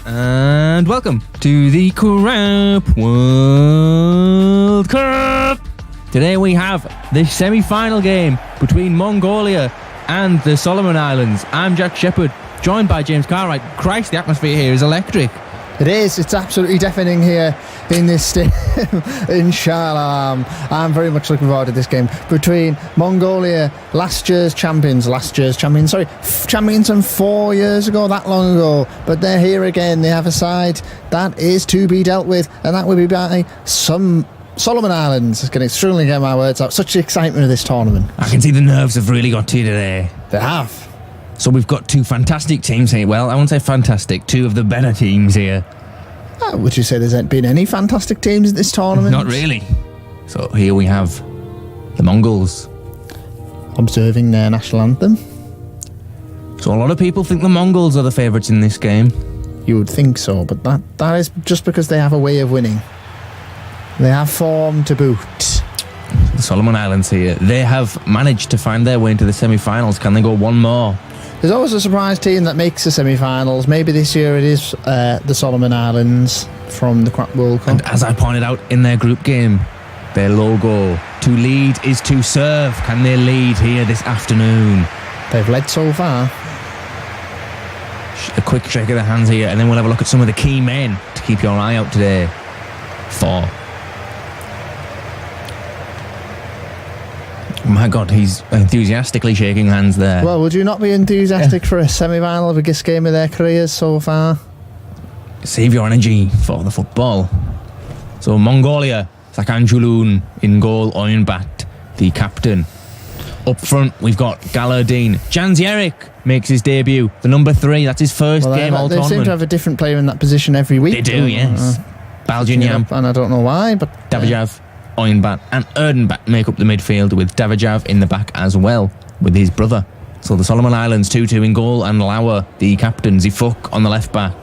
And welcome to the Crap World Cup. Today we have the semi-final game between Mongolia and the Solomon Islands. I'm Jack Shepherd, joined by James Cartwright. Christ, the atmosphere here is electric. It is. It's absolutely deafening here in this stadium. Inshallah. I'm very much looking forward to this game between Mongolia, champions from 4 years ago, that long ago. But they're here again. They have a side that is to be dealt with, and that will be by some Solomon Islands. It's going to extremely get my words out. Such the excitement of this tournament. I can see the nerves have really got to you today. They have. So we've got two fantastic teams here. Well, I won't say fantastic, two of the better teams here. Would you say there's been any fantastic teams in this tournament? Not really. So here we have the Mongols observing their national anthem. So a lot of people think the Mongols are the favourites in this game. You would think so, but that is just because they have a way of winning. They have form to boot. The Solomon Islands here, they have managed to find their way into the semi-finals. Can they go one more? There's always a surprise team that makes the semi-finals. Maybe this year it is the Solomon Islands from the Crap World Cup. And as I pointed out in their group game, their logo, to lead is to serve. Can they lead here this afternoon? They've led so far. A quick shake of the hands here, and then we'll have a look at some of the key men to keep your eye out today for. My God, he's enthusiastically shaking hands there. Well, would you not be enthusiastic for a semi-final of the biggest game of their careers so far? Save your energy for the football. So Mongolia, Sakanchulun in goal, Oyunbat, the captain. Up front, we've got Galardine. Janzierik makes his debut. The number 3, that's his first game all tournament. They seem to have a different player in that position every week. They do, yes. Baljinyam. And I don't know why, but... Davajav, Oyunbat and Erdenbat make up the midfield, with Davajav in the back as well, with his brother. So the Solomon Islands 2-2 in goal, and Lauer, the captain, Zifuk on the left back.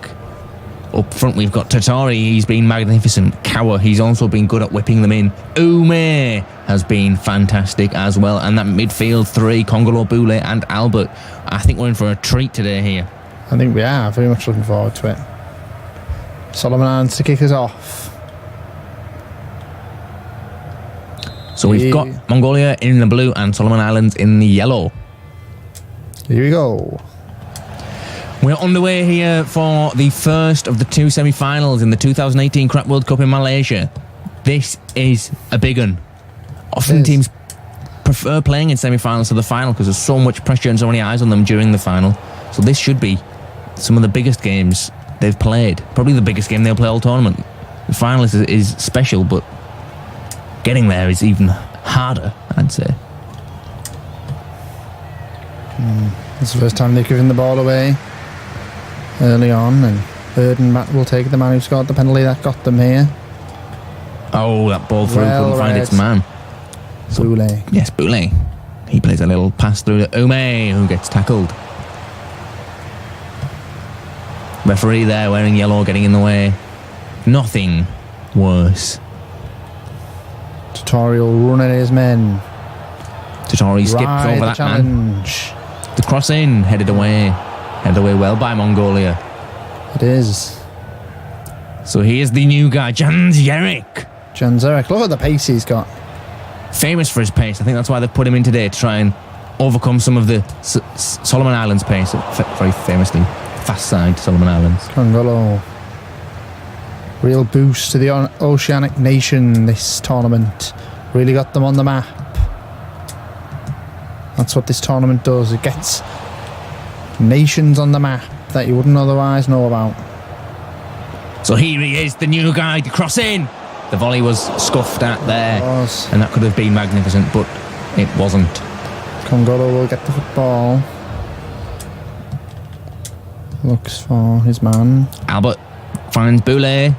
Up front we've got Tatari, he's been magnificent. Kawa, he's also been good at whipping them in. Ume has been fantastic as well. And that midfield 3, Kongolo, Boule and Albert. I think we're in for a treat today here. I think we are, very much looking forward to it. Solomon Islands to kick us off. So we've got Mongolia in the blue and Solomon Islands in the yellow. Here we go. We're underway here for the first of the two semi-finals in the 2018 Crap World Cup in Malaysia. This is a big one. Often teams prefer playing in semi-finals to the final because there's so much pressure and so many eyes on them during the final. So this should be some of the biggest games they've played. Probably the biggest game they'll play all tournament. The final is special, but getting there is even harder, I'd say. It's the first time they've given the ball away early on, and Erdenbat will take the man who scored the penalty that got them here. Oh, that ball through couldn't find its man. So, Boule. Yes, Boule. He plays a little pass through to Ume, who gets tackled. Referee there wearing yellow, getting in the way. Nothing worse. Tutorial running his men. Tutori skips over that challenge. Man. The cross in, headed away well by Mongolia. It is. So here's the new guy, Janzierik. Look at the pace he's got. Famous for his pace. I think that's why they've put him in today, to try and overcome some of the Solomon Islands pace. Very famously fast side, Solomon Islands. Kongolo. Real boost to the oceanic nation this tournament. Really got them on the map. That's what this tournament does. It gets nations on the map that you wouldn't otherwise know about. So here he is, the new guy, the cross in. The volley was scuffed at there. And that could have been magnificent, but it wasn't. Kongolo will get the football. Looks for his man. Albert finds Boule.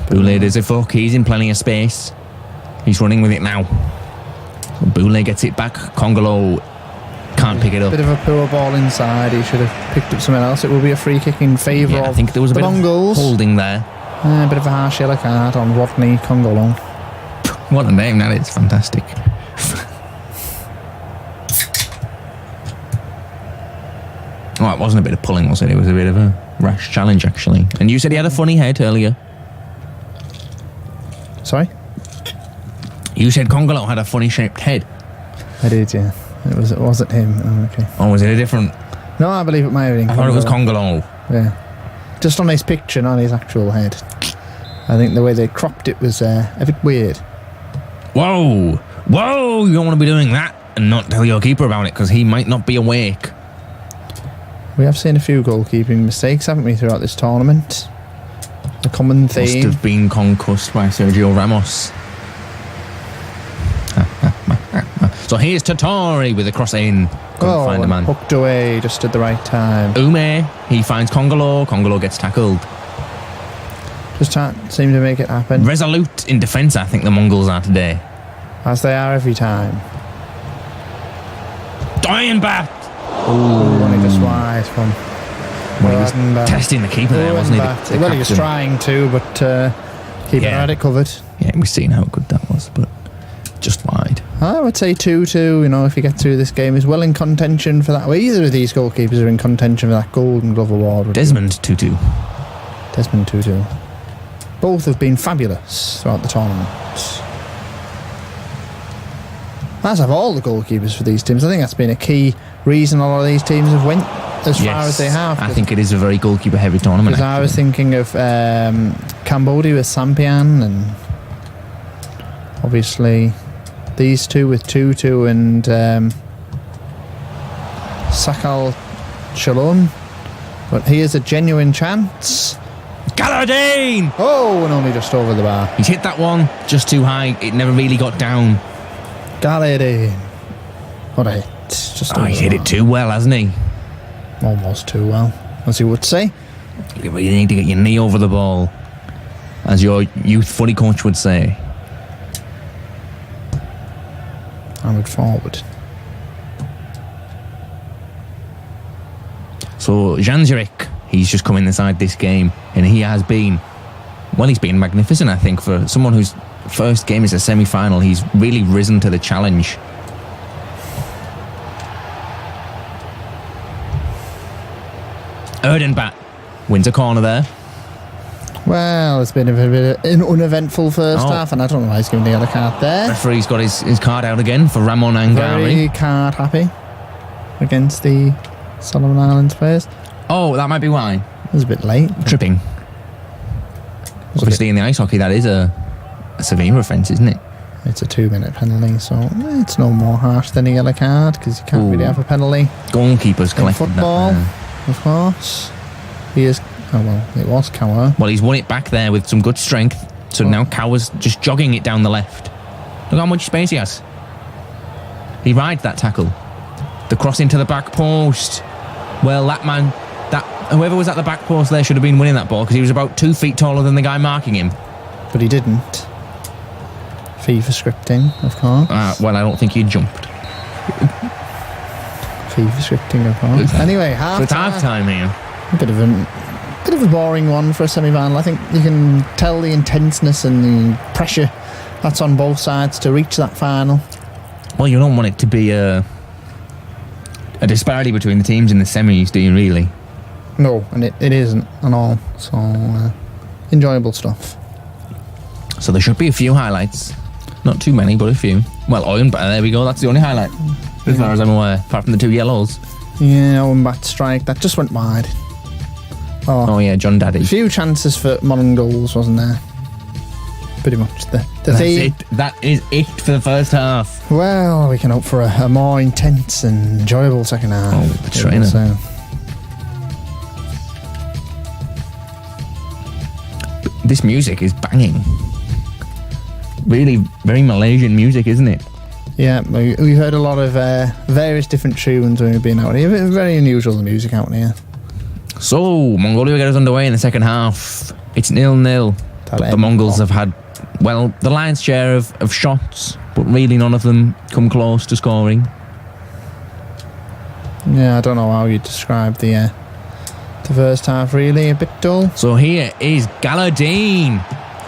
Boule does a fuck. He's in plenty of space. He's running with it now. So Boule gets it back. Kongolo can't pick it up. Bit of a poor ball inside. He should have picked up something else. It will be a free kick in favour of I think there was a bit Mongols. Of holding there. A bit of a harsh yellow card on Rodney Kongolo. What a name that is. Fantastic. Oh, it wasn't a bit of pulling, was it? It was a bit of a rash challenge, actually. And you said he had a funny head earlier. Sorry? You said Congolo had a funny shaped head. I did, yeah. It wasn't him. Oh, okay. Oh, was it a different? No, I believe it might have been I thought it was Congolo. Yeah. Just on his picture, not his actual head. I think the way they cropped it was a bit weird. Whoa! Whoa! You don't want to be doing that and not tell your keeper about it because he might not be awake. We have seen a few goalkeeping mistakes, haven't we, throughout this tournament? A common theme. Must have been concussed by Sergio Ramos. So here's Tatori with a cross in. Couldn't find a man. Hooked away just at the right time. Ume, he finds Congolo. Congolo gets tackled. Just can't seem to make it happen. Resolute in defence, I think the Mongols are today. As they are every time. Bat. Only just wide from... Well, he was testing the keeper there, wasn't he? Well, he was trying to, but keeper had it covered. Yeah, we've seen how good that was, but just wide. I would say 2-2, you know, if you get through this game, is well in contention for that. Well, either of these goalkeepers are in contention for that Golden Glove award. Desmond 2-2. Desmond 2-2. Both have been fabulous throughout the tournament. As have all the goalkeepers for these teams. I think that's been a key reason a lot of these teams have went as far as they have. I think it is a very goalkeeper-heavy tournament. Because I was thinking of Cambodia with Sampian, and obviously these two with 2-2 and Sakal Shalom. But here's a genuine chance. Galadine! Oh, and only just over the bar. He's hit that one just too high. It never really got down. Galadine. What a hit. Just he's hit it too well, hasn't he? Almost too well, as you would say. You need to get your knee over the ball, as your youth footy coach would say. Hammered forward. So Janzirik, he's just come inside this game, and he has been, well, he's been magnificent, I think, for someone whose first game is a semi-final. He's really risen to the challenge. Erdenbat wins a corner there. Well, it's been a bit of an uneventful first half, and I don't know why he's giving the other card there. Referee's got his card out again for Ramon Angari. Very card happy against the Solomon Islands players. Oh, that might be why. It was a bit late. Tripping. Obviously, in the ice hockey, that is a severe offence, isn't it? It's a 2-minute penalty, so it's no more harsh than a yellow card because you can't really have a penalty. Goalkeepers collected football, of course. It was Cower. Well, he's won it back there with some good strength. So now Cower's just jogging it down the left. Look how much space he has. He rides that tackle. The cross into the back post. Well, whoever was at the back post there should have been winning that ball because he was about 2 feet taller than the guy marking him. But he didn't. FIFA scripting, of course. Well, I don't think he jumped. FIFA scripting, of course. Anyway, so it's half time here. A bit of a boring one for a semi-final. I think you can tell the intenseness and the pressure that's on both sides to reach that final. Well, you don't want it to be a disparity between the teams in the semis, do you really? No, and it isn't at all. So, enjoyable stuff. So there should be a few highlights. Not too many, but a few. Well, there we go. That's the only highlight, as far as I'm aware, apart from the 2 yellows. Yeah, Owenbat strike. That just went wide. Oh yeah, John Daddy. A few chances for modern goals, wasn't there? Pretty much the theme. That is it for the first half. Well, we can hope for a more intense and enjoyable second half. Oh, the trainer. So. This music is banging. Really very Malaysian music, isn't it? Yeah, we heard a lot of various different tunes when we've been out here. Very unusual, the music out here. So, Mongolia get us underway in the second half. It's 0-0. The Mongols have had, well, the lion's share of shots, but really none of them come close to scoring. Yeah, I don't know how you describe the first half, really. A bit dull. So here is Galadine.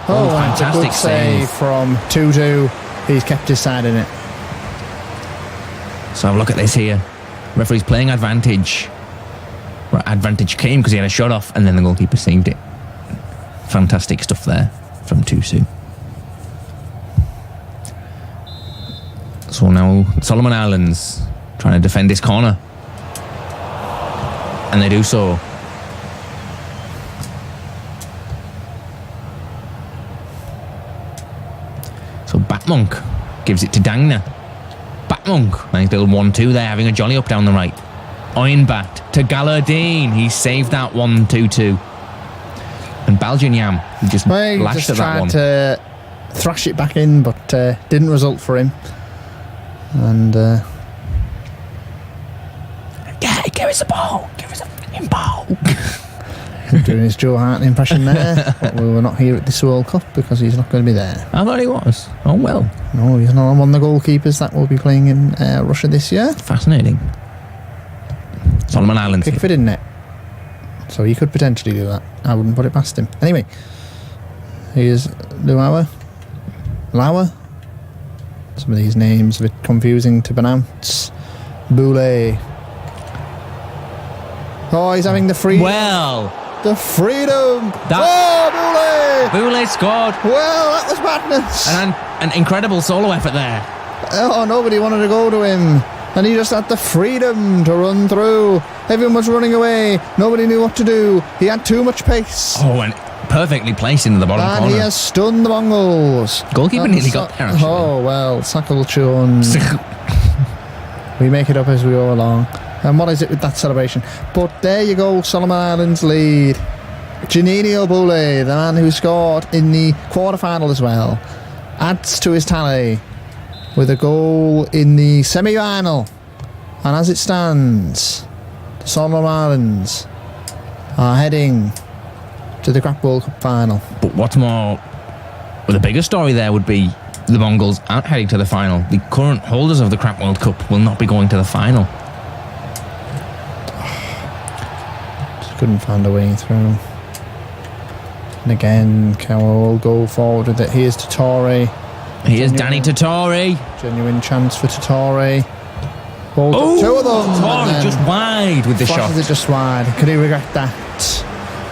Oh, fantastic good save from 2-2. He's kept his side in it. So have a look at this here. Referee's playing advantage. Right, advantage came because he had a shot off and then the goalkeeper saved it. Fantastic stuff there from Tusu. So now Solomon Islands trying to defend this corner. And they do so. So Batmonk gives it to Dangna. Batmonk, nice little 1-2 there, having a jolly up down the right. Oinbat to Gallardine. He saved that 1-2-2. And Baljinyam, he just lashed at that one. Tried to thrash it back in, but didn't result for him. And give us a ball. Give us a fucking ball. doing his Joe Hart impression there. But we were not here at this World Cup because he's not going to be there. I thought he was. Oh well. No, he's not one of the goalkeepers that will be playing in Russia this year. Fascinating. Solomon Islands. Pickford in net. So he could potentially do that. I wouldn't put it past him. Anyway, here's Lauer. Some of these names a bit confusing to pronounce. Boulay. Oh, he's having the freedom. Well. The freedom. Oh, Boulay. Boulay scored. Well, that was madness. And an incredible solo effort there. Oh, nobody wanted to go to him. And he just had the freedom to run through. Everyone was running away. Nobody knew what to do. He had too much pace. Oh, and perfectly placed into the bottom corner. And he has stunned the Mongols. Goalkeeper nearly got there, actually. Oh, well, Sakalchun. We make it up as we go along. And what is it with that celebration? But there you go, Solomon Islands lead. Janino Boulay, the man who scored in the quarter-final as well, adds to his tally with a goal in the semi-final. And as it stands, the Solomon Islands are heading to the Crap World Cup final. But what's more, well, the bigger story there would be the Mongols aren't heading to the final. The current holders of the Crap World Cup will not be going to the final. Just couldn't find a way through. And again, Kawa will go forward with it. Here's Totore. Here's Danny Totore. Genuine chance for Totore. Oh, two of them. Totore just wide with the shot. Flashes it just wide. Could he regret that?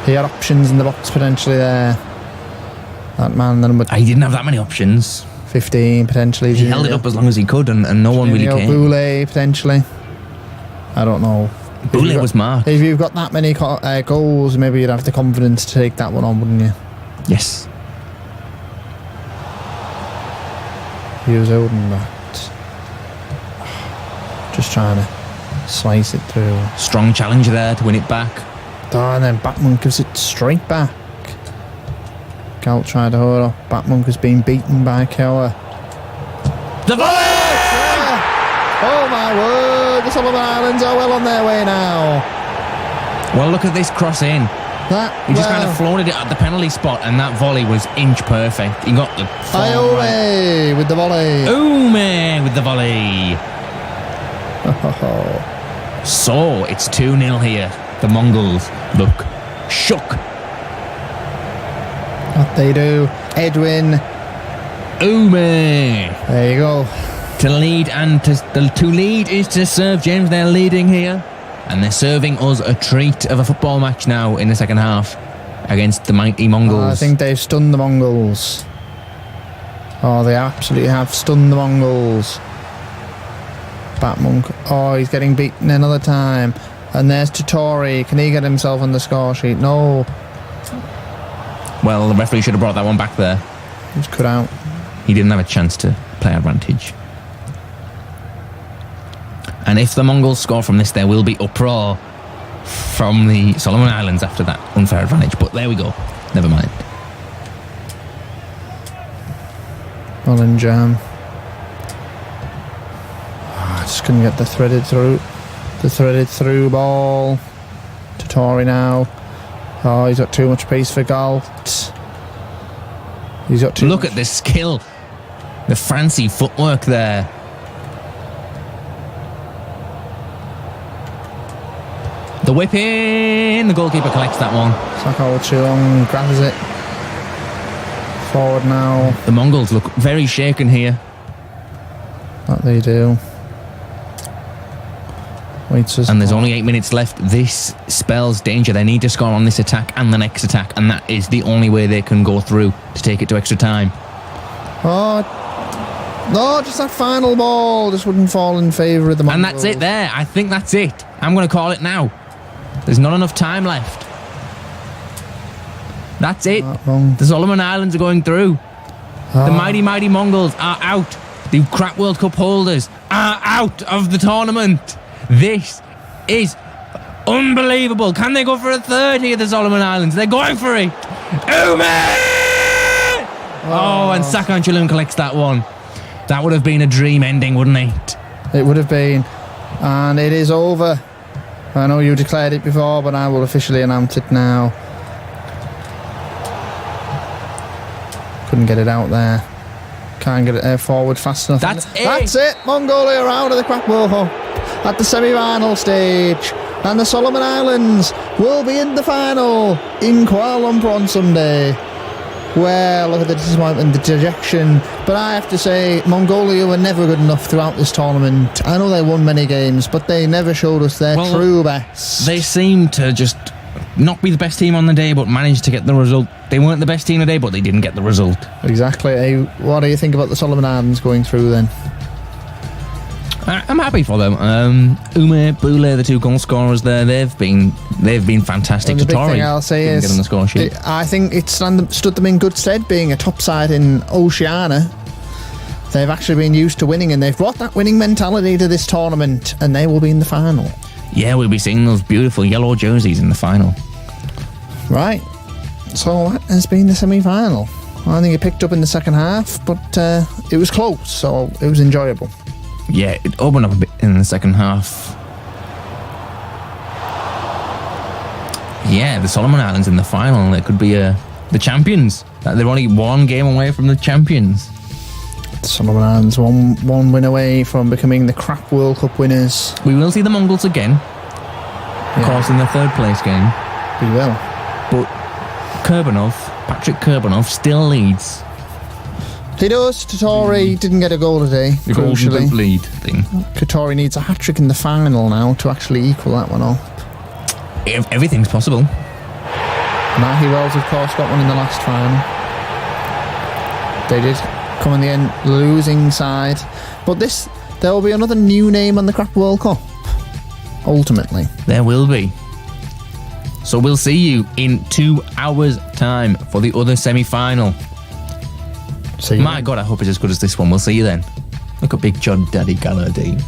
He had options in the box potentially there. That man then, but he didn't have that many options. 15 potentially. He held it up as long as he could, and no one really came. Boulay potentially. I don't know. Boulay was marked. If you've got that many goals, maybe you'd have the confidence to take that one on, wouldn't you? Yes. He was holding that. Just trying to slice it through. Strong challenge there to win it back. Oh, and then Batmonk gives it straight back. Galt tried to hold up. Batmonk has been beaten by Kawa. The volley! Oh my word! The Solomon Islands are well on their way now. Well, look at this cross in. He just kind of floated it at the penalty spot, and that volley was inch perfect. He got the Iole right. with the volley. Ume with the volley. So it's 2-0 here. The Mongols look shook. What they do, Edwin Ume. There you go. To lead to lead is to serve, James. They're leading here, and they're serving us a treat of a football match now in the second half against the mighty Mongols. I think they've stunned the Mongols. Oh, they absolutely have stunned the Mongols. Batmonk. Oh, he's getting beaten another time. And there's Totore. Can he get himself on the score sheet? No. Well, the referee should have brought that one back there. He was cut out. He didn't have a chance to play advantage. And if the Mongols score from this, there will be uproar from the Solomon Islands after that unfair advantage. But there we go. Never mind. Jam. Just couldn't get the threaded through ball. Totore now. Oh, he's got too much pace for Galt. He's got too Look at the skill. The fancy footwork there. The whip in. The goalkeeper collects that one. Sakho Cheong grabs it. Forward now. The Mongols look very shaken here. What they do. waits us. And there's only 8 minutes left. This spells danger. They need to score on this attack and the next attack, and that is the only way they can go through to take it to extra time. Oh, no, just that final ball just wouldn't fall in favour of the Mongols. And that's it there. I think that's it. I'm going to call it now. There's not enough time left. That's it. The Solomon Islands are going through. The mighty, mighty Mongols are out. The Crap World Cup holders are out of the tournament. This is unbelievable. Can they go for a third here, the Solomon Islands? They're going for it. Ume! Oh, and Sakanchulun collects that one. That would have been a dream ending, wouldn't it? It would have been. And it is over. I know you declared it before, but I will officially announce it now. Couldn't get it out there. Can't get it forward fast enough. That's it. Mongolia are out of the Crap World Cup at the semi-final stage. And the Solomon Islands will be in the final in Kuala Lumpur on Sunday. Well, look at the disappointment, the dejection. But I have to say, Mongolia were never good enough throughout this tournament. I know they won many games, but they never showed us their true best. They seemed to just not be the best team on the day, but managed to get the result. They weren't the best team today, but they didn't get the result. Exactly. Hey, what do you think about the Solomon Islands going through then? I'm happy for them. Ume, Boule, the two goal scorers there, they've been fantastic. And the big Tatori thing I'll say is, get on the score sheet. I think it stood them in good stead being a top side in Oceania. They've actually been used to winning, and they've brought that winning mentality to this tournament, and they will be in the final. Yeah, we'll be seeing those beautiful yellow jerseys in the final. Right. So that has been the semi-final. I think it picked up in the second half, but it was close, so it was enjoyable. Yeah, it opened up a bit in the second half. Yeah, the Solomon Islands in the final. It could be the champions. They're only one game away from the champions. The Solomon Islands one win away from becoming the Crap World Cup winners. We will see the Mongols again. Of course, in the third place game. We will. But Patrick Kurbanov still leads. He does. Tatori didn't get a goal today. The golden boot lead thing. Tatori needs a hat-trick in the final now to actually equal that one up. Everything's possible. Matty Wells, of course, got one in the last final. They did come in the end losing side. But there will be another new name on the Crap World Cup. Ultimately. There will be. So we'll see you in 2 hours' time for the other semi-final. My God, I hope it's as good as this one. We'll see you then. Look at Big John Daddy Galladay.